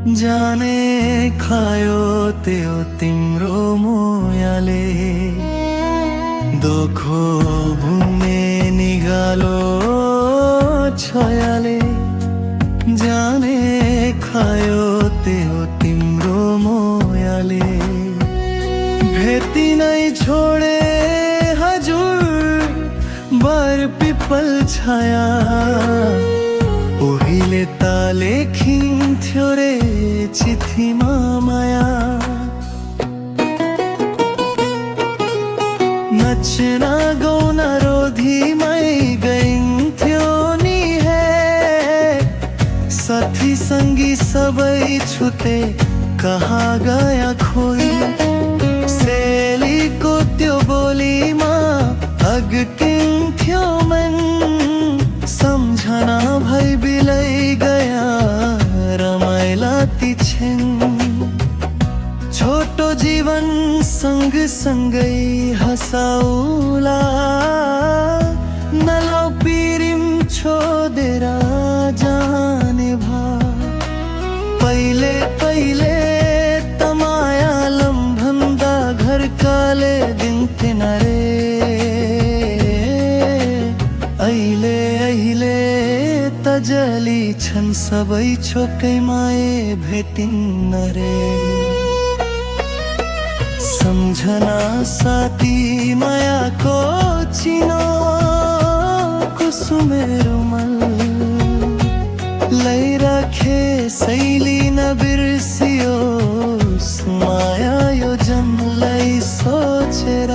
जाने खायो त्यो तिम्रो मोयाले दोखो भुमे निगालो छयाले जाने खायो त्यो तिम्रो मोयाले भेटी नै छोडे हजुर बर पिपल छाया उहिले त लेखिन्थ्यो रे चिठीमा माया नचना गाउन रोधीमै गइन्थ्यो नि हे साथी संगी सबै छुटे कहाँ गया खोई सेलीको त्यो बोलीमा अग्किन्थ्यो मन सम्झना भई बिलै गया रमाइला ती क्षण छोटो जीवन सँग सँगै हँसाउला नलाउ पिरिम छोडेर जाने भा पहिले पहिले त माया लम्भन्दा घर काले दिन्थिन रे अहिले अहिले त जली छन् सबै छोकै माए भेटिन्न रे सम्झना साथी मायाको चिनो कुसुमे रुमल लैराखे शैली नबिर्सियोस् माया यो जन्मलाई सोचेर